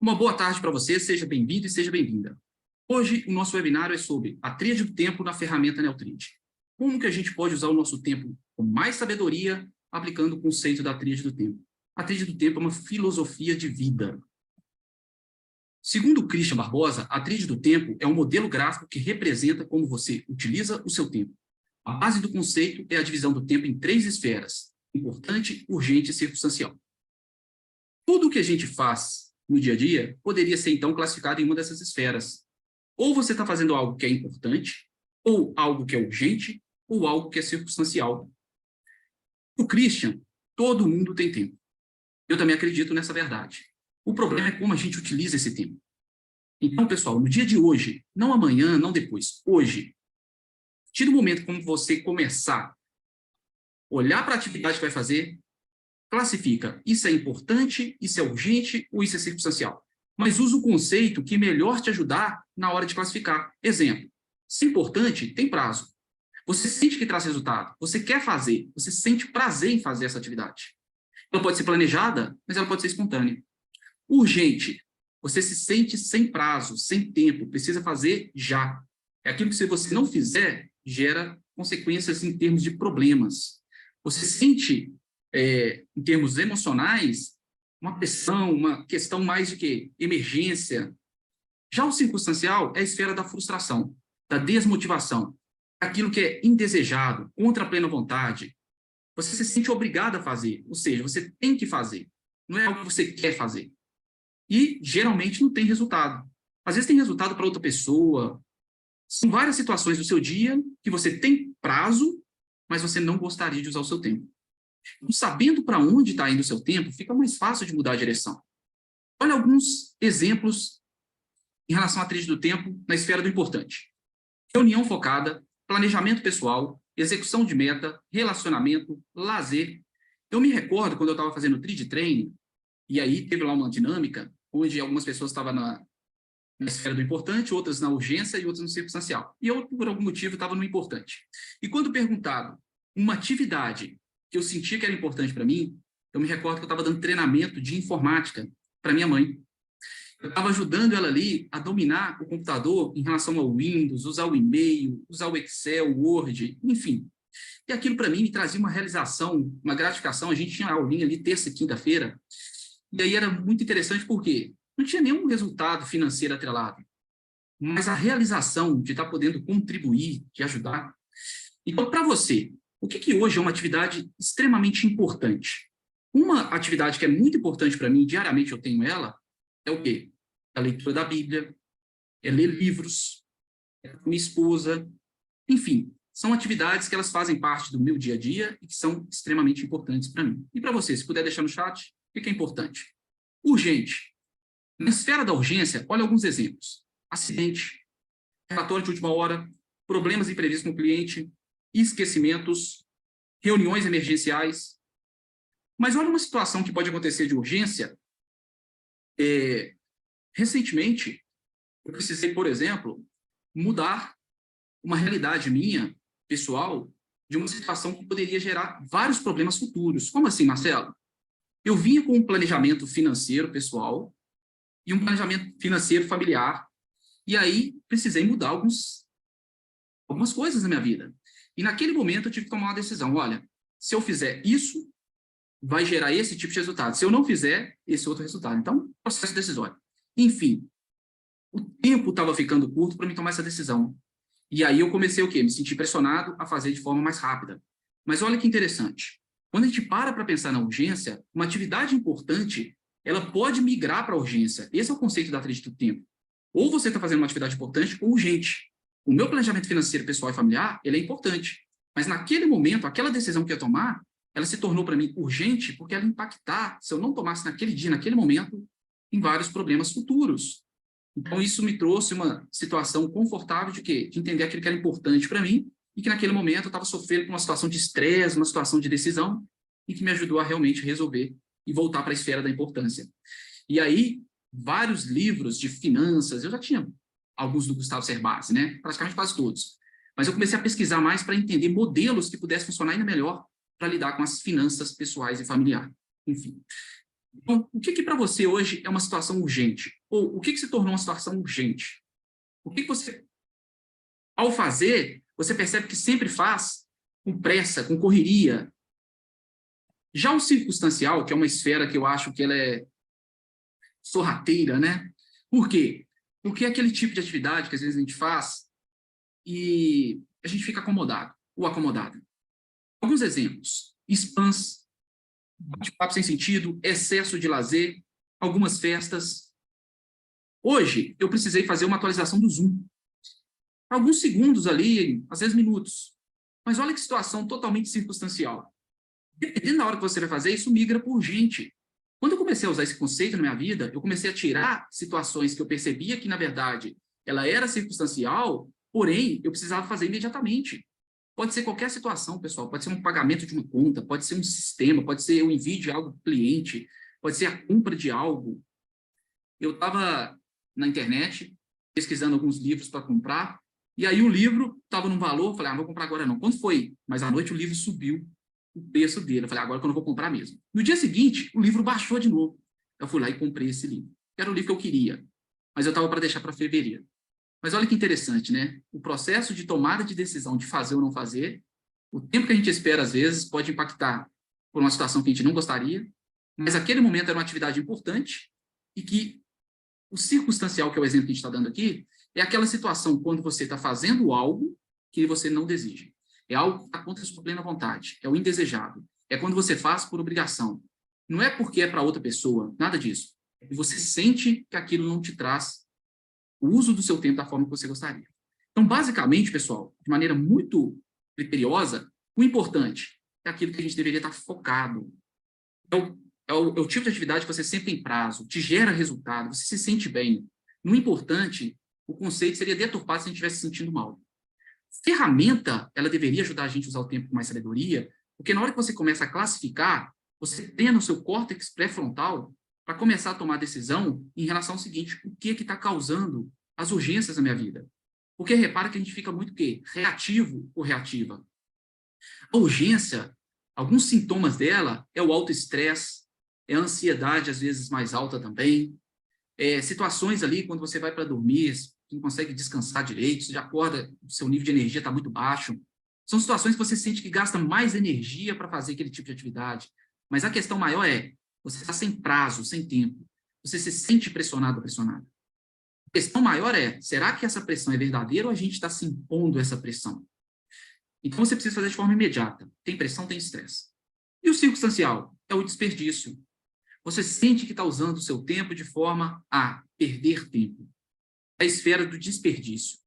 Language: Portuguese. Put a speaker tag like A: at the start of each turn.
A: Uma boa tarde para você, seja bem-vindo e seja bem-vinda. Hoje, o nosso webinário é sobre a tríade do tempo na ferramenta Neotrid. Como que a gente pode usar o nosso tempo com mais sabedoria, aplicando o conceito da tríade do tempo? A tríade do tempo é uma filosofia de vida. Segundo Christian Barbosa, a tríade do tempo é um modelo gráfico que representa como você utiliza o seu tempo. A base do conceito é a divisão do tempo em 3 esferas: importante, urgente e circunstancial. Tudo o que a gente faz no dia a dia poderia ser, então, classificado em uma dessas esferas. Ou você está fazendo algo que é importante, ou algo que é urgente, ou algo que é circunstancial. O Christian, todo mundo tem tempo. Eu também acredito nessa verdade. O problema é como a gente utiliza esse tempo. Então, pessoal, no dia de hoje, não amanhã, não depois, hoje, a partir do momento como você começar a olhar para a atividade que vai fazer, classifica, isso é importante, isso é urgente ou isso é circunstancial. Mas usa o conceito que melhor te ajudar na hora de classificar. Exemplo, se é importante, tem prazo. Você sente que traz resultado, você quer fazer, você sente prazer em fazer essa atividade. Ela pode ser planejada, mas ela pode ser espontânea. Urgente, você se sente sem prazo, sem tempo, precisa fazer já. É aquilo que, se você não fizer, gera consequências em termos de problemas. Você sente, em termos emocionais, uma pressão, uma questão mais de quê? Emergência. Já o circunstancial é a esfera da frustração, da desmotivação, aquilo que é indesejado, contra a plena vontade. Você se sente obrigado a fazer, ou seja, você tem que fazer. Não é algo que você quer fazer. E, geralmente, não tem resultado. Às vezes tem resultado para outra pessoa. São várias situações do seu dia que você tem prazo, mas você não gostaria de usar o seu tempo. Então, sabendo para onde está indo o seu tempo, fica mais fácil de mudar a direção. Olha alguns exemplos em relação à tríade do tempo na esfera do importante. Reunião focada, planejamento pessoal, execução de meta, relacionamento, lazer. Eu me recordo quando eu estava fazendo tríade training, e aí teve lá uma dinâmica onde algumas pessoas estavam na esfera do importante, outras na urgência e outras no circunstancial. E eu, por algum motivo, estava no importante. E quando perguntado uma atividade que eu sentia que era importante para mim, eu me recordo que eu estava dando treinamento de informática para minha mãe. Eu estava ajudando ela ali a dominar o computador em relação ao Windows, usar o e-mail, usar o Excel, o Word, enfim. E aquilo para mim me trazia uma realização, uma gratificação. A gente tinha aulinha ali terça e quinta-feira, e aí era muito interessante porque não tinha nenhum resultado financeiro atrelado, mas a realização de estar podendo contribuir, de ajudar. Então, para você, o que hoje é uma atividade extremamente importante? Uma atividade que é muito importante para mim, diariamente eu tenho ela, é o quê? A leitura da Bíblia, é ler livros, é com minha esposa, enfim, são atividades que elas fazem parte do meu dia a dia e que são extremamente importantes para mim. E para você, se puder deixar no chat, o que é importante? Urgente. Na esfera da urgência, olha alguns exemplos. Acidente, relatório de última hora, problemas imprevistos com o cliente, esquecimentos, reuniões emergenciais. Mas olha uma situação que pode acontecer de urgência. Recentemente, eu precisei, por exemplo, mudar uma realidade minha, pessoal, de uma situação que poderia gerar vários problemas futuros. Como assim, Marcelo? Eu vinha com um planejamento financeiro pessoal e um planejamento financeiro familiar, e aí precisei mudar algumas coisas na minha vida. E naquele momento eu tive que tomar uma decisão. Olha, se eu fizer isso, vai gerar esse tipo de resultado. Se eu não fizer, esse outro resultado. Então, processo decisório. Enfim, o tempo estava ficando curto para me tomar essa decisão. E aí eu comecei o quê? Me senti pressionado a fazer de forma mais rápida. Mas olha que interessante. Quando a gente para pensar na urgência, uma atividade importante, ela pode migrar para a urgência. Esse é o conceito da tríade do tempo. Ou você está fazendo uma atividade importante ou urgente. O meu planejamento financeiro, pessoal e familiar, ele é importante. Mas naquele momento, aquela decisão que eu ia tomar, ela se tornou para mim urgente porque ela ia impactar, se eu não tomasse naquele dia, naquele momento, em vários problemas futuros. Então, isso me trouxe uma situação confortável de quê? De entender aquilo que era importante para mim e que naquele momento eu estava sofrendo com uma situação de estresse, uma situação de decisão e que me ajudou a realmente resolver e voltar para a esfera da importância. E aí, vários livros de finanças, eu já tinha alguns do Gustavo Cerbasi, né? Praticamente quase todos. Mas eu comecei a pesquisar mais para entender modelos que pudessem funcionar ainda melhor para lidar com as finanças pessoais e familiares. Enfim. Então, o que para você hoje é uma situação urgente? Ou o que se tornou uma situação urgente? O que você, ao fazer, você percebe que sempre faz com pressa, com correria? Já o circunstancial, que é uma esfera que eu acho que ela é sorrateira, né? Por quê? Porque é aquele tipo de atividade que às vezes a gente faz e a gente fica acomodado ou acomodada. Alguns exemplos: spams, bate-papo sem sentido, excesso de lazer, algumas festas. Hoje, eu precisei fazer uma atualização do Zoom. Alguns segundos ali, às vezes minutos. Mas olha que situação totalmente circunstancial. Dependendo da hora que você vai fazer, isso migra por urgente. Quando eu comecei a usar esse conceito na minha vida, eu comecei a tirar situações que eu percebia que, na verdade, ela era circunstancial, porém, eu precisava fazer imediatamente. Pode ser qualquer situação, pessoal. Pode ser um pagamento de uma conta, pode ser um sistema, pode ser o envio de algo para o cliente, pode ser a compra de algo. Eu estava na internet, pesquisando alguns livros para comprar, e aí o livro estava num valor, eu falei, não vou comprar agora não. Quando foi? Mas à noite o livro subiu o preço dele. Eu falei, agora que eu não vou comprar mesmo. No dia seguinte, o livro baixou de novo. Eu fui lá e comprei esse livro. Era o livro que eu queria, mas eu estava para deixar para fevereiro. Mas olha que interessante, né? O processo de tomada de decisão de fazer ou não fazer, o tempo que a gente espera, às vezes, pode impactar por uma situação que a gente não gostaria, mas aquele momento era uma atividade importante e que o circunstancial, que é o exemplo que a gente está dando aqui, é aquela situação quando você está fazendo algo que você não deseja. É algo que está contra a sua plena vontade, é o indesejado. É quando você faz por obrigação. Não é porque é para outra pessoa, nada disso. É que você sente que aquilo não te traz o uso do seu tempo da forma que você gostaria. Então, basicamente, pessoal, de maneira muito criteriosa, o importante é aquilo que a gente deveria estar focado. É o tipo de atividade que você sempre tem prazo, te gera resultado, você se sente bem. No importante, o conceito seria deturpado se a gente estivesse se sentindo mal. Ferramenta, ela deveria ajudar a gente a usar o tempo com mais sabedoria, porque na hora que você começa a classificar, você tem no seu córtex pré-frontal para começar a tomar decisão em relação ao seguinte: o que está causando as urgências na minha vida? Porque repara que a gente fica muito o quê? Reativo ou reativa. A urgência, alguns sintomas dela é o autoestresse, é a ansiedade, às vezes, mais alta também, situações ali, quando você vai para dormir, não consegue descansar direito, você já acorda, o seu nível de energia está muito baixo. São situações que você sente que gasta mais energia para fazer aquele tipo de atividade. Mas a questão maior é, você está sem prazo, sem tempo. Você se sente pressionado ou pressionado. A questão maior é, será que essa pressão é verdadeira ou a gente está se impondo essa pressão? Então, você precisa fazer de forma imediata. Tem pressão, tem estresse. E o circunstancial? É o desperdício. Você sente que está usando o seu tempo de forma a perder tempo. A esfera do desperdício.